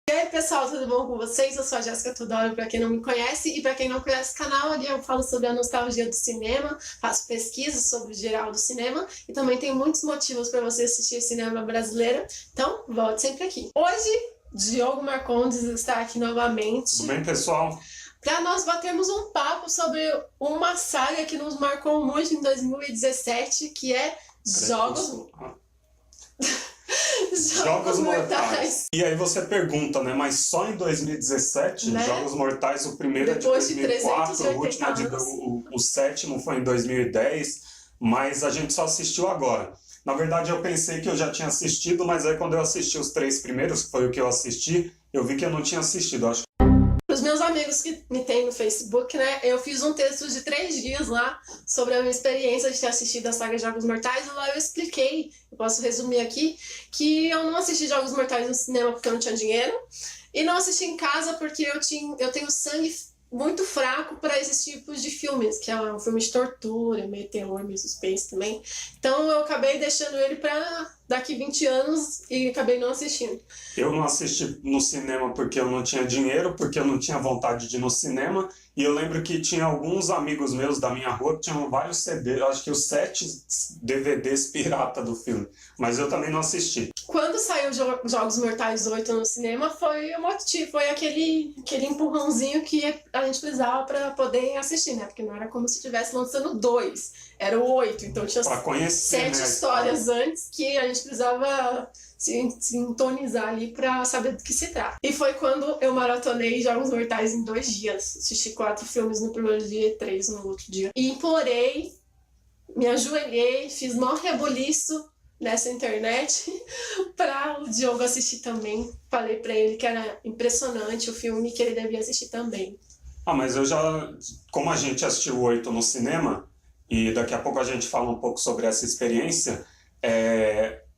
E aí, pessoal, tudo bom com vocês? Eu sou a Jéssica Tudoro, para quem não me conhece, e para quem não conhece o canal, ali eu falo sobre a nostalgia do cinema, faço pesquisas sobre o geral do cinema, e também tem muitos motivos para você assistir cinema brasileiro, então volte sempre aqui. Hoje, Diogo Marcondes está aqui novamente. Tudo bem, pessoal? Para nós batermos um papo sobre uma saga que nos marcou muito em 2017, que é Jogos Mortais. E aí você pergunta, né? Mas só em 2017? Né? Jogos Mortais, o primeiro Depois é de 2004, o último anos. o sétimo foi em 2010, mas a gente só assistiu agora. Na verdade, eu pensei que eu já tinha assistido, mas aí quando eu assisti os 3 primeiros, que foi o que eu assisti, eu vi que eu não tinha assistido. Acho Os meus amigos que me têm no Facebook, né, eu fiz um texto de 3 dias lá sobre a minha experiência de ter assistido a saga Jogos Mortais, e lá eu expliquei, eu posso resumir aqui, que eu não assisti Jogos Mortais no cinema porque eu não tinha dinheiro, e não assisti em casa porque eu tenho sangue muito fraco para esses tipos de filmes, que é um filme de tortura, meio terror, meio suspense também. Então eu acabei deixando ele para daqui 20 anos e acabei não assistindo. Eu não assisti no cinema porque eu não tinha dinheiro, porque eu não tinha vontade de ir no cinema. E eu lembro que tinha alguns amigos meus da minha rua que tinham vários CDs, acho que os 7 DVDs pirata do filme. Mas eu também não assisti. Quando saiu Jogos Mortais 8 no cinema, foi aquele empurrãozinho que a gente precisava para poder assistir, né? Porque não era como se estivesse lançando 2, era o 8. Então tinha pra conhecer, 7 né, histórias antes que a gente precisava se sintonizar ali para saber do que se trata. E foi quando eu maratonei Jogos Mortais em 2 dias. Assisti 4 filmes no primeiro dia e 3 no outro dia. E implorei, me ajoelhei, fiz maior rebuliço nessa internet para o Diogo assistir também. Falei para ele que era impressionante o filme, que ele devia assistir também. Ah, mas eu já... Como a gente assistiu o 8 no cinema, e daqui a pouco a gente fala um pouco sobre essa experiência,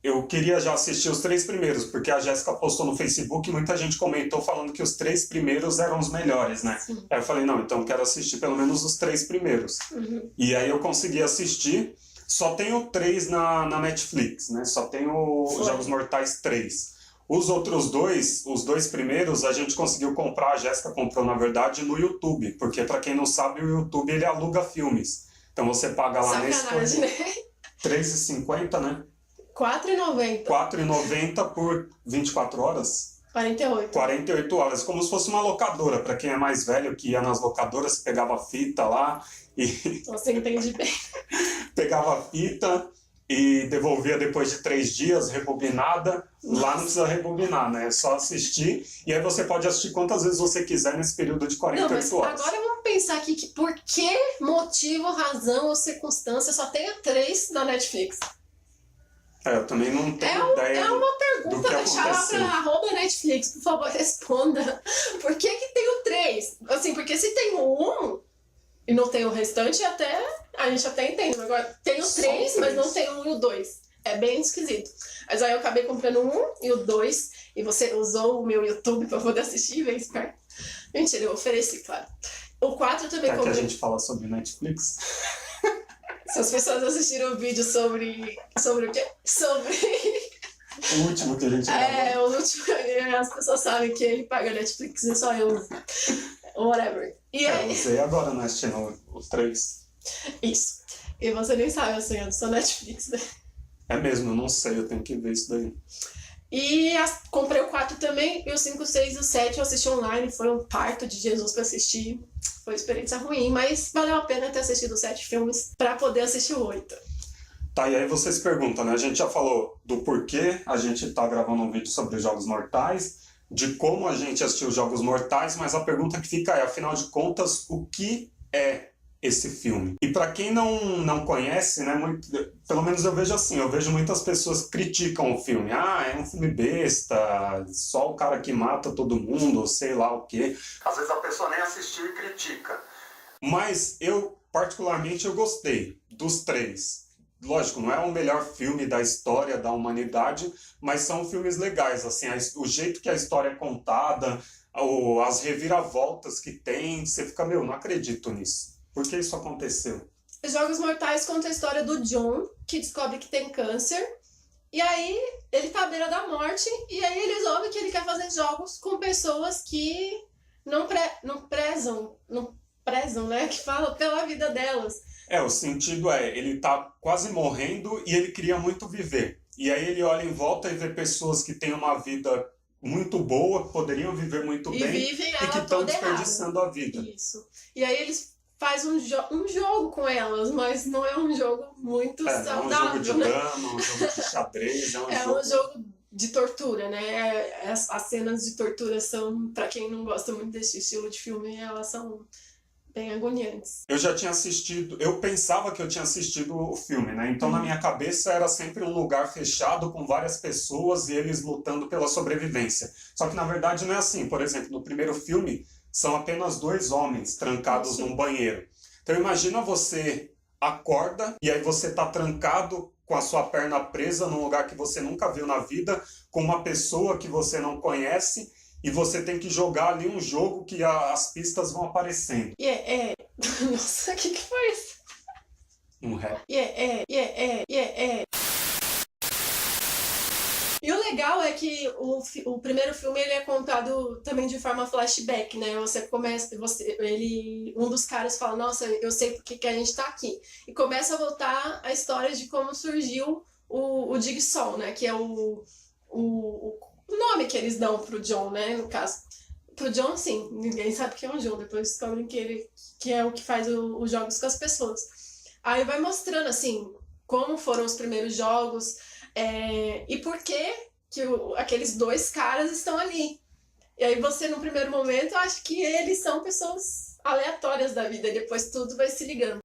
eu queria já assistir os 3 primeiros, porque a Jéssica postou no Facebook e muita gente comentou falando que os 3 primeiros eram os melhores, né? Sim. Aí eu falei, não, então eu quero assistir pelo menos os 3 primeiros. Uhum. E aí eu consegui assistir. Só tem o 3 na Netflix, né? Só tem o Jogos Mortais 3. Os outros 2, os 2 primeiros, a gente conseguiu comprar, a Jéssica comprou, na verdade, no YouTube. Porque, para quem não sabe, o YouTube, ele aluga filmes. Então você paga lá Sacanagem, nesse... né? R$3,50, né? R$4,90. R$4,90 por 24 horas? 48. 48 horas, como se fosse uma locadora. Para quem é mais velho, que ia nas locadoras, você pegava fita lá e... Você entende bem. Pegava a fita e devolvia depois de 3 dias, rebobinada. Lá não precisa rebobinar, né? É só assistir. E aí você pode assistir quantas vezes você quiser nesse período de 48 horas. Agora vamos pensar aqui que por que motivo, razão ou circunstância só tem 3 na Netflix? Eu também não tenho ideia. É uma pergunta, deixar lá pra @Netflix, por favor, responda. Por que tem o 3? Assim, porque se tem o 1 e não tem o restante, a gente até entende. Agora, tem o 3, mas não tem o 1 e o 2. É bem esquisito. Mas aí eu acabei comprando o 1 e o 2, e você usou o meu YouTube pra poder assistir, bem esperto. Mentira, eu ofereci, claro. O 4 eu também comprei. Que a gente fala sobre Netflix? Se as pessoas assistiram o vídeo sobre o quê? Sobre... O último que a gente gravou. O último, as pessoas sabem que ele paga Netflix e só eu uso. Whatever. E aí... Você agora não assistindo os 3. Isso. E você nem sabe a senha do seu Netflix, né? É mesmo, eu não sei, eu tenho que ver isso daí. E comprei o 4 também, e o 5, 6 e o 7 eu assisti online, foi um parto de Jesus pra assistir. Foi uma experiência ruim, mas valeu a pena ter assistido os 7 filmes pra poder assistir o 8. Tá, e aí vocês perguntam, né? A gente já falou do porquê a gente tá gravando um vídeo sobre os Jogos Mortais, de como a gente assistiu os Jogos Mortais, mas a pergunta que fica é, afinal de contas, o que é esse filme? E para quem não conhece, né, pelo menos eu vejo assim, eu vejo muitas pessoas que criticam o filme. Ah, é um filme besta, só o cara que mata todo mundo, sei lá o quê. Às vezes a pessoa nem assistiu e critica. Mas eu, particularmente, eu gostei dos 3. Lógico, não é o melhor filme da história da humanidade, mas são filmes legais, assim, o jeito que a história é contada, as reviravoltas que tem, você fica, não acredito nisso. Por que isso aconteceu? Jogos Mortais conta a história do John, que descobre que tem câncer, E aí ele tá à beira da morte e aí ele resolve que ele quer fazer jogos com pessoas que não prezam, né? Que falam pela vida delas. O sentido ele tá quase morrendo e ele queria muito viver. E aí ele olha em volta e vê pessoas que têm uma vida muito boa, que poderiam viver muito E bem vivem e que ela estão toda errada. desperdiçando a vida. Isso. E aí eles fazem um jogo com elas, mas não é um jogo muito Não é um saudável, jogo de né? dama, um jogo de xadrez, Um jogo de tortura, né? As cenas de tortura são, pra quem não gosta muito desse estilo de filme, elas são bem agoniantes. Eu pensava que eu tinha assistido o filme, né? Então na minha cabeça era sempre um lugar fechado com várias pessoas e eles lutando pela sobrevivência. Só que na verdade não é assim. Por exemplo, no primeiro filme são apenas 2 homens trancados num banheiro. Então imagina você acorda e aí você tá trancado com a sua perna presa num lugar que você nunca viu na vida, com uma pessoa que você não conhece, e você tem que jogar ali um jogo que as pistas vão aparecendo. Nossa, o que foi isso? Um rap. E o legal é que o primeiro filme ele é contado também de forma flashback, né? Um dos caras fala, nossa, eu sei por que a gente tá aqui. E começa a voltar a história de como surgiu o Jigsaw, né? Que é o nome que eles dão pro John, né? No caso. Pro John, sim. Ninguém sabe que é um John. Depois descobrem que é o que faz os jogos com as pessoas. Aí vai mostrando, assim, como foram os primeiros jogos e por que aqueles 2 caras estão ali. E aí você, no primeiro momento, acha que eles são pessoas aleatórias da vida. E depois tudo vai se ligando.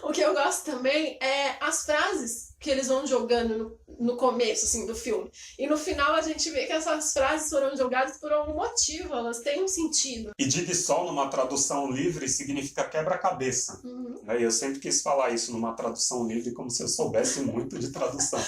O que eu gosto também é as frases que eles vão jogando no começo, assim, do filme. E no final a gente vê que essas frases foram jogadas por algum motivo, elas têm um sentido. E Jigsaw, numa tradução livre, significa quebra-cabeça. Eu sempre quis falar isso numa tradução livre, como se eu soubesse muito de tradução.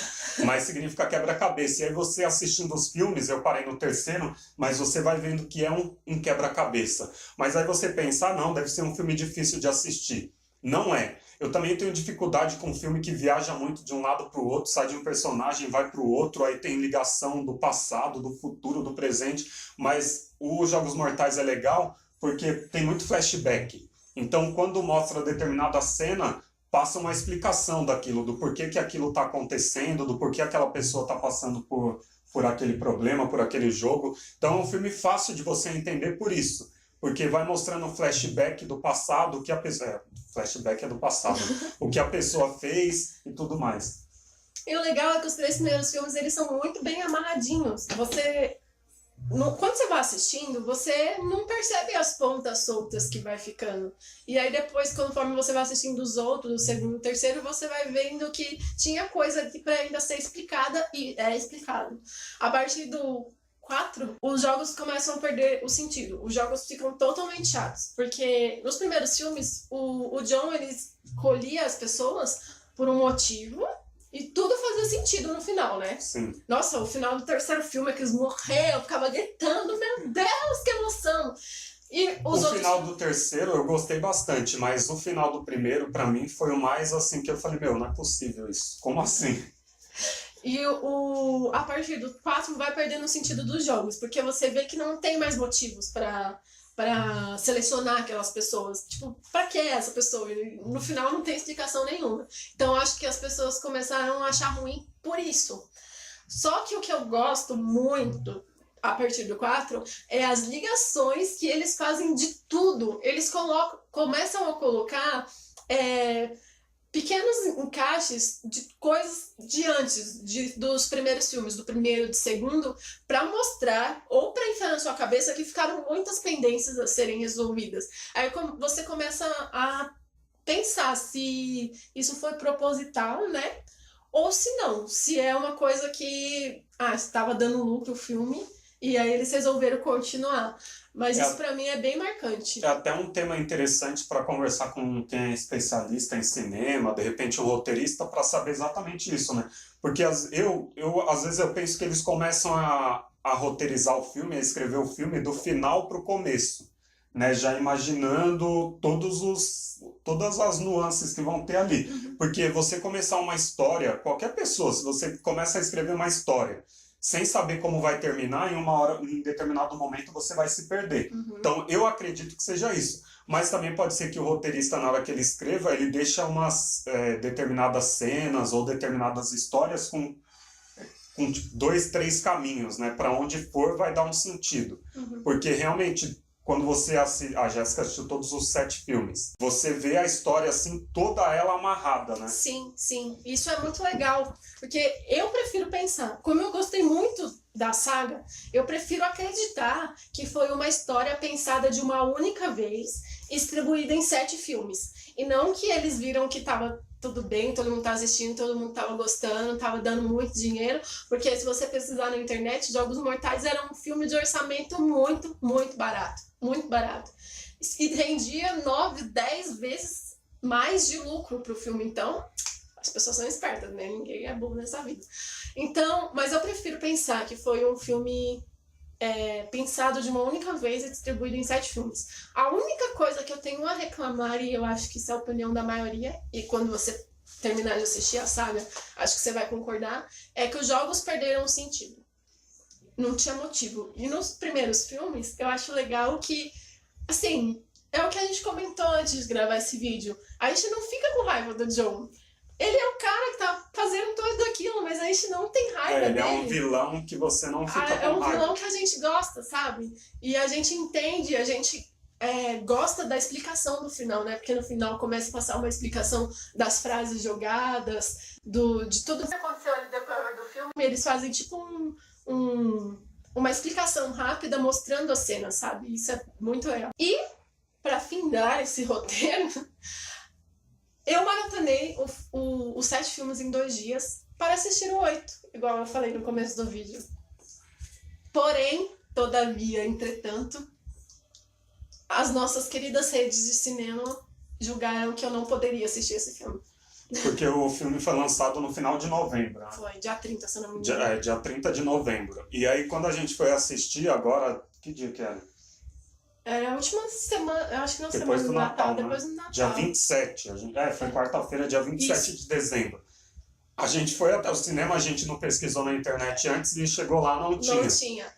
Mas significa quebra-cabeça. E aí você assistindo os filmes, eu parei no terceiro, mas você vai vendo que é um quebra-cabeça. Mas aí você pensa, não, deve ser um filme difícil de assistir. Não é. Eu também tenho dificuldade com um filme que viaja muito de um lado para o outro, sai de um personagem, vai para o outro, aí tem ligação do passado, do futuro, do presente, mas o Jogos Mortais é legal porque tem muito flashback. Então, quando mostra determinada cena, passa uma explicação daquilo, do porquê que aquilo está acontecendo, do porquê aquela pessoa está passando por aquele problema, por aquele jogo. Então, é um filme fácil de você entender por isso. Porque vai mostrando o flashback do passado, o que a pessoa... flashback é do passado. O que a pessoa fez e tudo mais. E o legal é que os 3 primeiros filmes, eles são muito bem amarradinhos. Quando você vai assistindo, você não percebe as pontas soltas que vai ficando. E aí depois, conforme você vai assistindo os outros, o segundo e o terceiro, você vai vendo que tinha coisa para ainda ser explicada e é explicado. A partir do 4, os jogos começam a perder o sentido. Os jogos ficam totalmente chatos. Porque nos primeiros filmes, o John, ele escolhia as pessoas por um motivo e tudo fazia sentido no final, né? Sim. Nossa, o final do terceiro filme é que eles morreram, eu ficava gritando, meu Deus, que emoção! E o final do terceiro eu gostei bastante, mas o final do primeiro, pra mim, foi o mais assim que eu falei, não é possível isso. Como assim? E a partir do 4 vai perdendo o sentido dos jogos, porque você vê que não tem mais motivos pra selecionar aquelas pessoas. Tipo, pra que essa pessoa? E no final não tem explicação nenhuma. Então acho que as pessoas começaram a achar ruim por isso. Só que o que eu gosto muito a partir do 4 é as ligações que eles fazem de tudo. Eles começam a colocar pequenos encaixes de coisas de antes, dos primeiros filmes, do primeiro e do segundo, para mostrar ou para enfiar na sua cabeça que ficaram muitas pendências a serem resolvidas. Aí você começa a pensar se isso foi proposital, né? Ou se não, se é uma coisa que estava dando lucro o filme e aí eles resolveram continuar. Mas isso pra mim é bem marcante. É até um tema interessante para conversar com quem é especialista em cinema, de repente um roteirista, para saber exatamente isso, né? Porque às vezes eu penso que eles começam a roteirizar o filme, a escrever o filme do final para o começo, né? Já imaginando todos todas as nuances que vão ter ali. Porque você começar uma história, qualquer pessoa, se você começa a escrever uma história sem saber como vai terminar, em determinado momento você vai se perder. Então, eu acredito que seja isso. Mas também pode ser que o roteirista, na hora que ele escreva, ele deixa umas determinadas cenas ou determinadas histórias com tipo, 2, 3 caminhos, né? Para onde for, vai dar um sentido. Porque realmente, quando você assiste... A Jéssica assistiu todos os 7 filmes. Você vê a história, assim, toda ela amarrada, né? Sim, sim. Isso é muito legal. Porque eu prefiro pensar... Como eu gostei muito da saga, eu prefiro acreditar que foi uma história pensada de uma única vez, distribuída em 7 filmes. E não que eles viram que tava tudo bem, todo mundo tava assistindo, todo mundo tava gostando, tava dando muito dinheiro, porque se você pesquisar na internet, Jogos Mortais era um filme de orçamento muito, muito barato. Muito barato. E rendia 9, 10 vezes mais de lucro pro filme. Então, as pessoas são espertas, né? Ninguém é burro nessa vida. Então, mas eu prefiro pensar que foi um filme pensado de uma única vez e distribuído em 7 filmes. A única coisa que eu tenho a reclamar, e eu acho que isso é a opinião da maioria, e quando você terminar de assistir a saga, acho que você vai concordar, é que os jogos perderam o sentido. Não tinha motivo. E nos primeiros filmes, eu acho legal que, assim, é o que a gente comentou antes de gravar esse vídeo. A gente não fica com raiva do Joe. Ele é o cara que tá fazendo tudo aquilo, mas a gente não tem raiva ele dele. É um vilão que você não fica com raiva. É um vilão que a gente gosta, sabe? E a gente entende, a gente gosta da explicação do final, né? Porque no final começa a passar uma explicação das frases jogadas, de tudo que aconteceu ali depois do filme. Eles fazem tipo uma explicação rápida mostrando a cena, sabe? Isso é muito legal. E, pra findar esse roteiro... Eu maratonei os 7 filmes em 2 dias para assistir o 8, igual eu falei no começo do vídeo. Porém, todavia, entretanto, as nossas queridas redes de cinema julgaram que eu não poderia assistir esse filme. Porque o filme foi lançado no final de novembro. Né? Foi, dia 30, se eu não me engano. Dia 30 de novembro. E aí, quando a gente foi assistir, agora... Que dia que era? Era a última semana, eu acho que não depois semana do Natal, depois do Natal. Dia 27. Foi quarta-feira, dia 27 de dezembro. A gente foi até o cinema, a gente não pesquisou na internet antes e chegou lá, não tinha. Não tinha.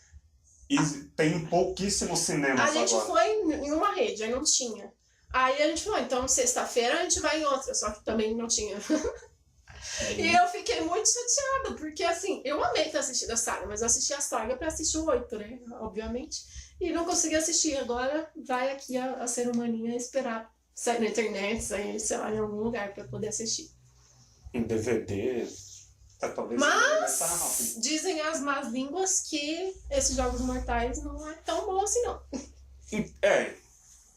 E tem pouquíssimos cinemas agora. A gente foi em uma rede, aí não tinha. Aí a gente falou, então sexta-feira a gente vai em outra, só que também não tinha. E eu fiquei muito chateada, porque assim, eu amei ter assistido a saga, mas eu assisti a saga pra assistir o 8, né? Obviamente. E não consegui assistir. Agora vai aqui a ser humaninha esperar sair na internet, sair, sei lá, em algum lugar pra poder assistir. Em DVD. Talvez. Mas dizem as más línguas que esses Jogos Mortais não é tão bom assim, não.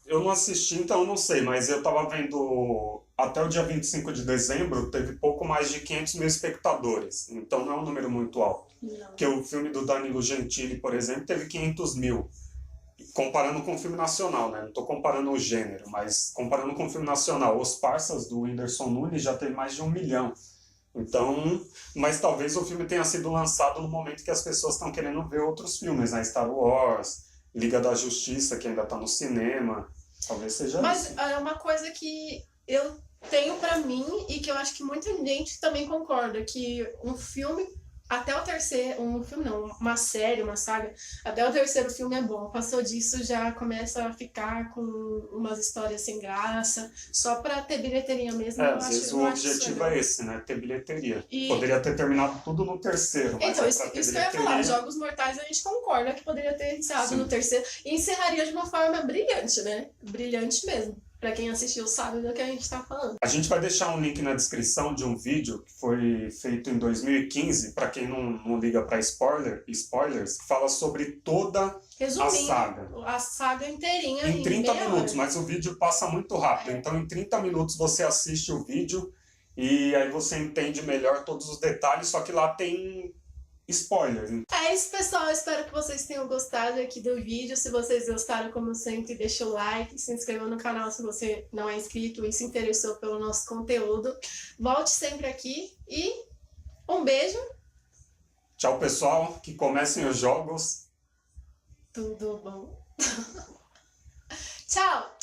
Eu não assisti, então eu não sei, mas eu tava vendo. Até o dia 25 de dezembro teve pouco mais de 500 mil espectadores. Então não é um número muito alto. Não. Porque o filme do Danilo Gentili, por exemplo, teve 500 mil. Comparando com o filme nacional, né? Não estou comparando o gênero, mas comparando com o filme nacional. Os Parsas, do Whindersson Nunes, já teve mais de 1 milhão. Então, mas talvez o filme tenha sido lançado no momento que as pessoas estão querendo ver outros filmes, né? Star Wars, Liga da Justiça, que ainda está no cinema. Talvez seja mas isso. Mas é uma coisa que eu tenho pra mim e que eu acho que muita gente também concorda, que um filme, até o terceiro, um filme não, uma série, uma saga, até o terceiro filme é bom. Passou disso, já começa a ficar com umas histórias sem graça, só pra ter bilheteria mesmo. Às vezes o objetivo é esse, né? Ter bilheteria. Poderia ter terminado tudo no terceiro. Mas então, isso que eu ia falar, Jogos Mortais a gente concorda que poderia ter encerrado no terceiro. E encerraria de uma forma brilhante, né? Brilhante mesmo. Pra quem assistiu sabe do que a gente tá falando. A gente vai deixar um link na descrição de um vídeo que foi feito em 2015, para quem não liga para spoilers, que fala sobre toda a saga. A saga inteirinha em 30 minutos, hora. Mas o vídeo passa muito rápido. Então em 30 minutos você assiste o vídeo e aí você entende melhor todos os detalhes, só que lá tem spoilers. É isso, pessoal. Espero que vocês tenham gostado aqui do vídeo. Se vocês gostaram, como sempre, deixa o like, se inscreva no canal se você não é inscrito e se interessou pelo nosso conteúdo. Volte sempre aqui e um beijo. Tchau, pessoal. Que comecem os jogos. Tudo bom. Tchau.